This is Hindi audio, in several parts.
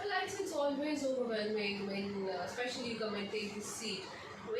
Well, I'd say it's always overwhelming when especially you come and take this seat.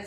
as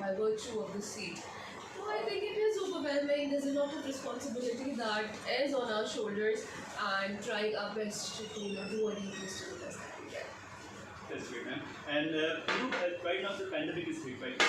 by virtue of the seat. So I think it is overwhelming. There's a lot of responsibility that is on our shoulders and trying our best to do what it is to the best that we can. That's great, ma'am. And right now the pandemic is hit, right?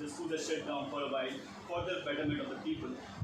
the schools are shut down for a while for the betterment of the people.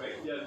right? They are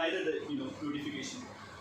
neither the you know notification.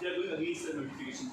they are going against the notification.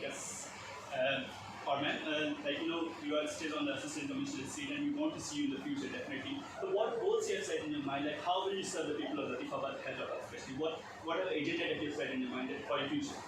Yes. Or ma'am, like you know, you are still on the assistant commissioner seat and we want to see you in the future definitely. So what goals you have set in your mind? Like how will you serve the people of Latif Abad, Hyderabad especially? What are the agenda that you have set in your mind for your future?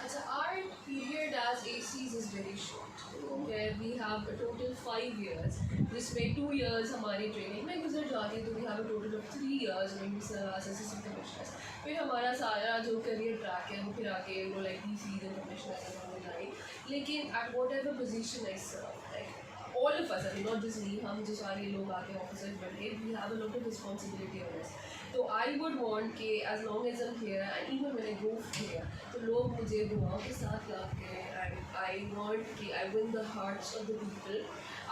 Our period as ACs is very short. Okay, we have a total 5 years. जिसमें 2 years हमारी ट्रेनिंग में गुजर जाती है, तो we have a total of 3 years when we serve as assistant commissioners. फिर हमारा सारा जो career track है वो फिर आके like DCs and commissioners and all that. लेकिन at whatever position I serve, like all of us, I mean not just me, हम जो सारे लोग आके officers बनते, we have a lot of responsibility on us. तो I would want कि as long as I'm here and even when I go here, तो लोग मुझे दुआओं के साथ लाते हैं, and I want कि I win the hearts of the people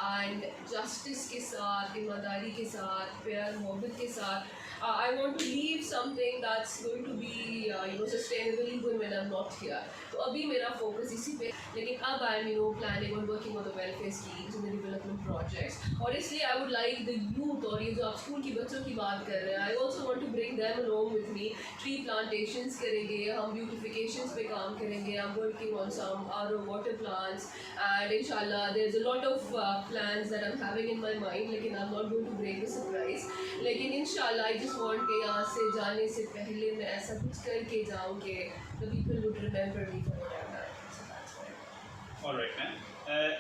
and justice के साथ, ईमानदारी के साथ, प्यार मोहब्बत के साथ. I want to leave something that's going to be sustainable even when I'm not here. तो अभी मेरा focus इसी पे, लेकिन अब I'm planning on working on the welfare schemes and the development projects. और इसलिए I would like the youth, और ये जो आप स्कूल की बच्चों की बात कर रहे हैं, I also want to bring them along with me. Tree plantations करेंगे, हम beautifications पे काम करेंगे. I'm working on some RO water plants, and inshallah there's a lot of plans that I'm having in my mind, लेकिन I'm not going to break the surprise. लेकिन inshallah I just want के यहाँ से जाने से पहले मैं ऐसा कुछ करके जाऊँ कि the people would remember me for what I've done. So that's why. All right, ma'am.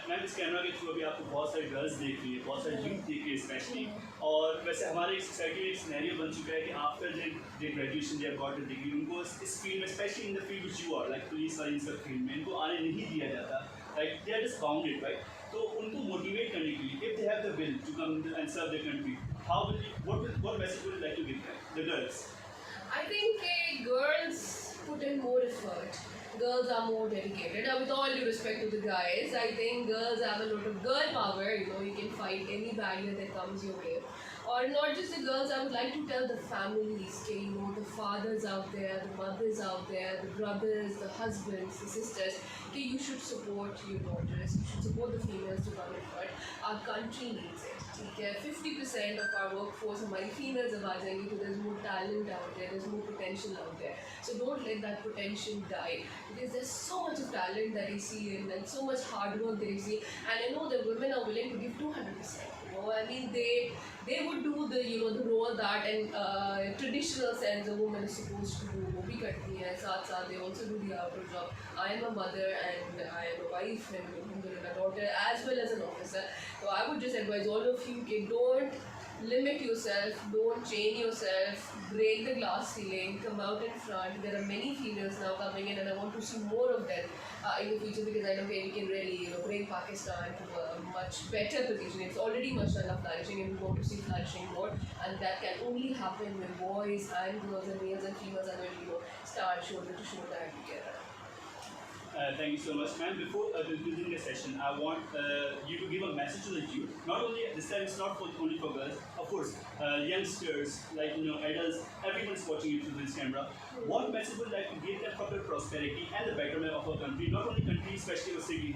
Ma'am इस कैमरा के थ्रू अभी आपको बहुत सारी गर्ल्स देख रही है, बहुत सारे यूथ देख रही है स्पेशली, और वैसे हमारे एक सोसाइटी में एक सिनेरियो बन चुका है कि after they graduation they have got a degree, उनको इस फील्ड में specially in the field which you are like police और इन सब फील्ड में इनको आने नहीं दिया जाता, right, they are just bounded, right. तो उनको मोटिवेट करने के लिए if they have the will to come and serve their country, how will you what message would you like to give them, the girls? I think girls put in more effort. Girls are more dedicated. Now, with all due respect to the guys, I think girls have a lot of girl power. You can fight any barrier that comes your way. Or not just the girls, I would like to tell the families, the fathers out there, the mothers out there, the brothers, the husbands, the sisters, you should support your daughters, you should support the females to come in front. Our country needs it. 50% of our workforce हमारी females अब आ जाएंगी, so there's more talent out there, there's more potential out there. So don't let that potential die, because there's so much of talent that I see and so much hard work that I see, and I know that women are willing to give 200%. I mean they would do the the role that and traditional sense a woman is supposed to do, वो भी करती हैं, साथ साथ they also do the outer job. I am a mother and I am a wife and a daughter as well as an officer. So I would just advise all of you कि don't limit yourself, don't chain yourself, break the glass ceiling, come out in front. There are many females now coming in and I want to see more of them in the future, because I know we can really bring Pakistan to a much better position. It's already mashallah flourishing and we want to see flourishing more, and that can only happen when boys and girls and males and females are going to start shoulder to shoulder together. Thank you so much, ma'am. Before concluding the session, I want you to give a message to the youth. Not only this time, it's not only for girls. Of course, youngsters, like adults, everyone's watching you through this camera. What message would you like to give them for the prosperity and the betterment of our country? Not only country, especially our city.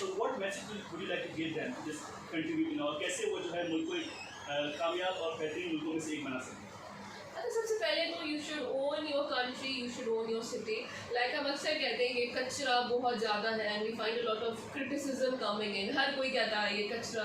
So, what message would you like to give them to just contribute? कैसे वो जो है मुल्क को एक कामयाब और बेहतरीन मुल्कों में से एक बना सकते हैं? सबसे पहले तो you should own your country, you should own your city. Like हम अक्सर कहते हैं कि कचरा बहुत ज़्यादा है, and we find a lot of criticism coming in. हर कोई कहता है ये कचरा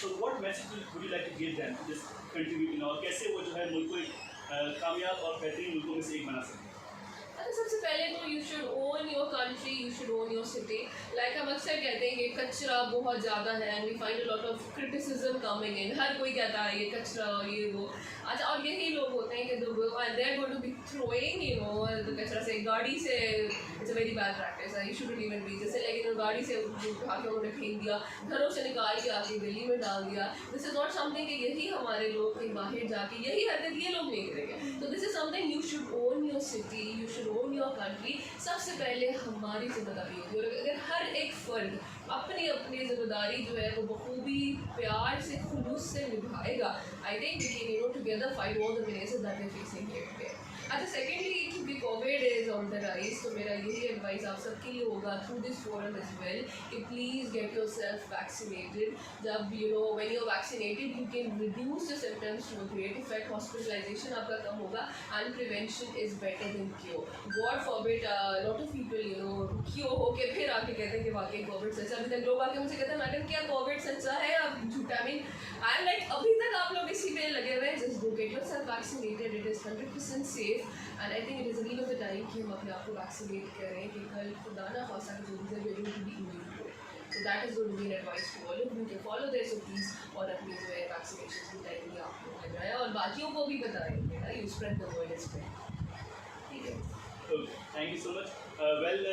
So, what message would you like to give them to just contribute? कैसे वो जो है मुल्क को एक कामयाब और बेहतरीन मुल्कों में से एक बना सकते हैं? सबसे पहले तो you should own your country, you should own your city. Like हम अक्सर कहते हैं कि कचरा बहुत ज़्यादा है, and we find a lot of criticism coming in. हर कोई कहता है ये कचरा और ये वो. अच्छा, और यही लोग होते हैं कि they're going to be throwing the कचरा से गाड़ी से. It's a very bad practice. You shouldn't even be. जैसे लेकिन गाड़ी से उठा के उन्होंने फेंक दिया, घरों से निकाल के आके गली में डाल दिया. This is not something कि यही हमारे लोग कहीं बाहर जाके यही हरकत ये लोग नहीं करेंगे. So this is something you should own your city, you should own your country. सबसे पहले हमारी जिम्मेदारी होगी, और अगर हर एक फर्द अपनी अपनी जिम्मेदारी जो है वो बखूबी प्यार से खुलूस से निभाएगा, I think we can together fight all the menaces that we're facing here today. अच्छा, सेकेंडली क्योंकि COVID is on the rise, तो मेरा यही एडवाइस आप सबके लिए होगा through this forum as well कि please get yourself vaccinated. जब when you are vaccinated you can reduce the symptoms to a great effect. Hospitalisation आपका कम होगा, and prevention is better than cure. God forbid lot of people cure होके फिर आके कहते हैं कि वाकई कोविड सच्चा. अभी तक लोग आके मुझे कहते हैं मैडम क्या कोविड सच्चा है या झूठा. I mean I am like अभी तक आप लोग इसी पे लगे हुए हैं. Just go get your self vaccinated, it is 100% safe, and I think it is a need of the time कि हम अपने आप को vaccinate करें कि कल खुदा ना खास्ता कि जो भी we are going to be immune to it. So that is going to be an advice to all of you to follow the SOPs और अपनी जो है vaccinations की टाइमली आप लोग लगाएं और बाकियों को भी बताएं, you spread the word as well. ठीक है. Thank you so much. Well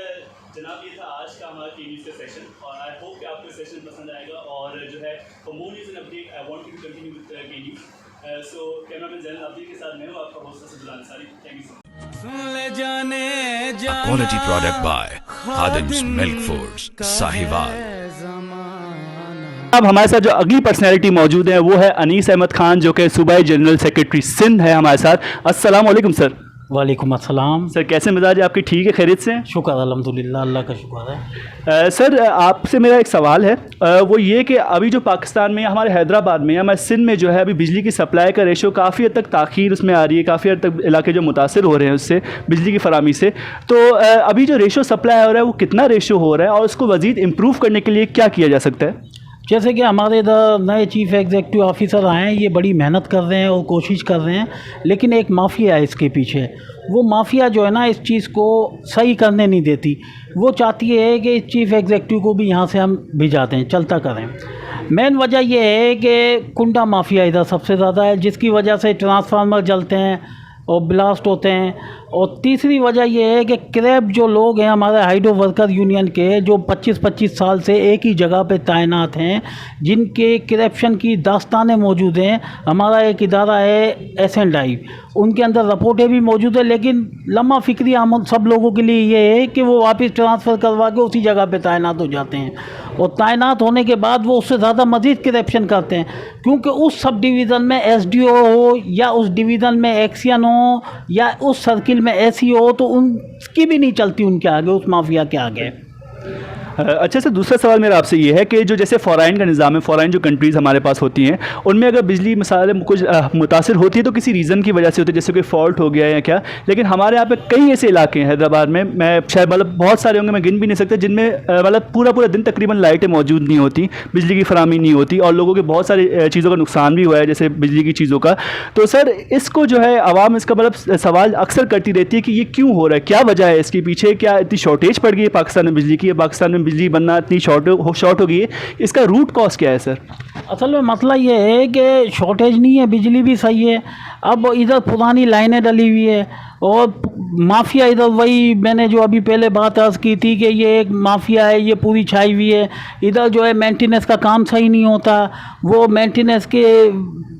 जनाब, ये था आज का हमारा टीवी का सेशन और आई होप कि आपको सेशन पसंद आएगा. और जो है for more news and update I want to continue with K news. So cameraman Zainal Abdul के साथ मैं हूँ आपका host Asad Ansari. Thank you so much. Quality product by Khadim's Milk Foods, Sahiwal. अब हमारे साथ जो अगली पर्सनैलिटी मौजूद है वो है अनीस अहमद खान, जो कि सूबाई जनरल सेक्रेटरी सिंध है हमारे साथ. अस्सलाम वालेकुम सर. वालेकुम अस्सलाम. सर कैसे मिजाज है आपकी? ठीक है, खैरियत से? शुक्र अल्हम्दुलिल्लाह, अल्लाह का शुक्र है. सर आपसे मेरा एक सवाल है, वो ये कि अभी जो पाकिस्तान में या हमारे हैदराबाद में या हमारे सिंध में जो है अभी बिजली की सप्लाई का रेशो काफ़ी हद तक ताख़ीर उसमें आ रही है, काफ़ी हद तक इलाके जो मुतासर हो रहे हैं उससे बिजली की फरामी से. तो अभी जो रेशो सप्लाई हो रहा है वो कितना रेशो हो रहा है और उसको मज़ीद इम्प्रूव करने के लिए क्या किया जा सकता है? जैसे कि हमारे इधर नए चीफ़ एग्जीक्यूटिव ऑफिसर आए हैं, ये बड़ी मेहनत कर रहे हैं और कोशिश कर रहे हैं, लेकिन एक माफिया है इसके पीछे. वो माफिया जो है ना इस चीज़ को सही करने नहीं देती. वो चाहती है कि इस चीफ़ एग्जीक्यूटिव को भी यहाँ से हम भिजा दें, चलता करें. मेन वजह यह है कि कुंडा माफिया इधर सबसे ज़्यादा है, जिसकी वजह से ट्रांसफार्मर जलते हैं और ब्लास्ट होते हैं. और तीसरी वजह यह है कि क्रैप जो लोग हैं हमारे हाइड्रो वर्कर यूनियन के, जो 25-25 साल से एक ही जगह पे तैनात हैं, जिनके करप्शन की दास्तानें मौजूद हैं. हमारा एक इदारा है S&I, उनके अंदर रिपोर्टें भी मौजूद है, लेकिन लम्हा फ़िक्री हम सब लोगों के लिए ये है कि वो वापस ट्रांसफ़र करवा के उसी जगह पे तैनात हो जाते हैं. और तैनात होने के बाद वो उससे ज़्यादा मज़ीद करप्शन करते हैं, क्योंकि उस सब डिवीज़न में SDO हो या उस डिवीज़न में एक्सियन हो या उस सर्किल में ऐसी हो, तो उनकी भी नहीं चलती उनके आगे, उस माफिया के आगे. अच्छा सर, दूसरा सवाल मेरा आपसे ये है कि जो जैसे फ़ॉरेन का निज़ाम है, फ़ॉरेन जो कंट्रीज़ हमारे पास होती हैं उनमें अगर बिजली मसाले कुछ मुतासर होती है तो किसी रीज़न की वजह से होती है, जैसे कोई फॉल्ट हो गया या क्या. लेकिन हमारे यहाँ पे कई ऐसे इलाके हैं हैदराबाद में, मैं शायद मतलब बहुत सारे होंगे, मैं गिन भी नहीं सकता, जिनमें मतलब पूरा दिन तकरीबन लाइटें मौजूद नहीं होती, बिजली की फरामी नहीं होती और लोगों के बहुत सारी चीज़ों का नुकसान भी हुआ है, जैसे बिजली की चीज़ों का. तो सर इसको जो है आवाम इसका मतलब सवाल अक्सर करती रहती है कि ये क्यों हो रहा है, क्या वजह है इसके पीछे, क्या इतनी शॉर्टेज पड़ गई है पाकिस्तान में बिजली की, पाकिस्तान में बिजली बनना इतनी शॉर्ट हो गई है, इसका रूट कॉज क्या है सर? असल में मसला ये है कि शॉर्टेज नहीं है, बिजली भी सही है. अब इधर पुरानी लाइनें डली हुई है और माफिया इधर, वही मैंने जो अभी पहले बात अर्ज़ की थी कि ये एक माफिया है, ये पूरी छाई हुई है. इधर जो है मेंटेनेंस का काम सही नहीं होता, वो मेंटेनेंस के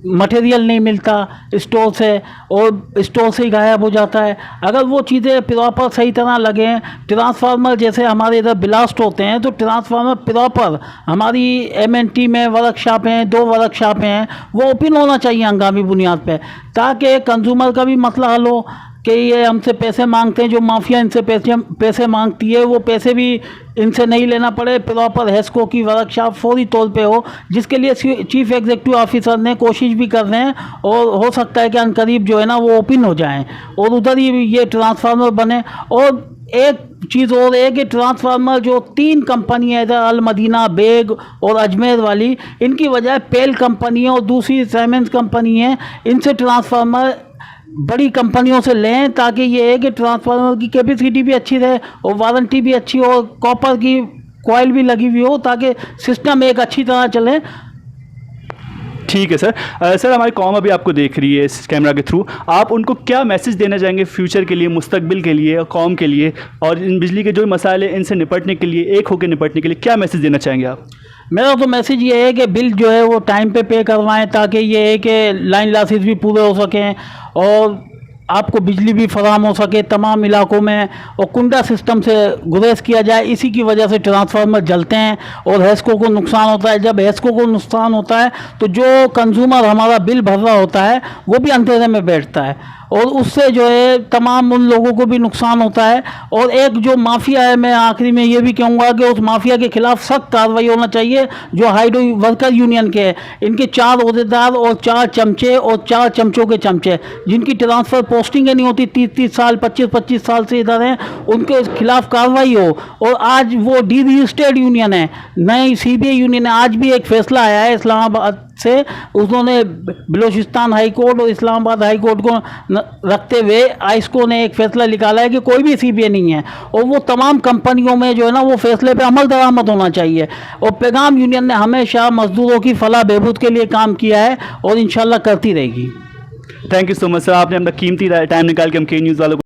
मटेरियल नहीं मिलता स्टोर से और स्टोर से ही गायब हो जाता है. अगर वो चीज़ें प्रॉपर सही तरह लगें, ट्रांसफार्मर जैसे हमारे इधर ब्लास्ट होते हैं तो ट्रांसफार्मर प्रॉपर हमारी MNT में वर्कशॉप हैं, 2 वर्कशॉप हैं, वो ओपन होना चाहिए हंगामी बुनियाद पे, ताकि कंज्यूमर का भी मसला हल हो कि ये हमसे पैसे मांगते हैं, जो माफिया इनसे पैसे मांगती है, वो पैसे भी इनसे नहीं लेना पड़े. प्रॉपर हेस्को की वर्कशॉप फौरी तौर पे हो, जिसके लिए चीफ़ एग्जीक्यूटिव ऑफिसर ने कोशिश भी कर रहे हैं और हो सकता है कि अनकरीब जो है ना वो ओपन हो जाएं और उधर ही ये ट्रांसफार्मर बने. और एक चीज़ और है कि ट्रांसफार्मर जो 3 कंपनी है इधर, अल मदीना, बेग और अजमेर वाली, इनकी वजह पेल कंपनी है और दूसरी साइमेंस कंपनी है. इनसे ट्रांसफार्मर बड़ी कंपनियों से लें, ताकि ये है कि ट्रांसफार्मर की कैपेसिटी भी अच्छी रहे और वारंटी भी अच्छी हो, कॉपर की कॉइल भी लगी हुई हो, ताकि सिस्टम एक अच्छी तरह चले. ठीक है सर. सर हमारी कौम अभी आपको देख रही है इस कैमरा के थ्रू, आप उनको क्या मैसेज देना चाहेंगे फ्यूचर के लिए, मुस्तकबिल के लिए, कौम के लिए, और इन बिजली के जो मसाले इनसे निपटने के लिए, एक होकर निपटने के लिए क्या मैसेज देना चाहेंगे आप? मेरा तो मैसेज ये है कि बिल जो है वो टाइम पे करवाएं, ताकि ये है कि लाइन लॉसेस भी पूरे हो सकें और आपको बिजली भी फराहम हो सके तमाम इलाकों में, और कुंडा सिस्टम से गुरेज किया जाए. इसी की वजह से ट्रांसफार्मर जलते हैं और हेस्को को नुकसान होता है. जब हेस्को को नुकसान होता है तो जो कंज्यूमर हमारा बिल भर रहा होता है वो भी अंधेरे में बैठता है और उससे जो है तमाम उन लोगों को भी नुकसान होता है. और एक जो माफिया है, मैं आखिरी में ये भी कहूँगा कि उस माफिया के खिलाफ सख्त कार्रवाई होना चाहिए, जो हाइड्रो वर्कर यूनियन के हैं. इनके 4 अहदेदार और 4 चमचे और 4 चमचों के चमचे, जिनकी ट्रांसफ़र पोस्टिंग नहीं होती, 30-30 साल 25-25 साल से इधर हैं, उनके खिलाफ कार्रवाई हो. और आज वो डी रजिस्टर्ड यूनियन है, नई CBI यूनियन है. आज भी एक फ़ैसला आया है इस्लामाबाद से उन्होंने बलूचिस्तान हाई कोर्ट और इस्लामाबाद हाई कोर्ट को रखते हुए आइस्को ने एक फ़ैसला निकाला है कि कोई भी CBA नहीं है, और वो तमाम कंपनियों में जो है ना वो फैसले पे अमल दरामद होना चाहिए। और पैगाम यूनियन ने हमेशा मजदूरों की फलाह बहबूद के लिए काम किया है और इंशाल्लाह करती रहेगी। Thank you so much sir, आपने अपना कीमती टाइम निकाल के हम के न्यूज़ वालों को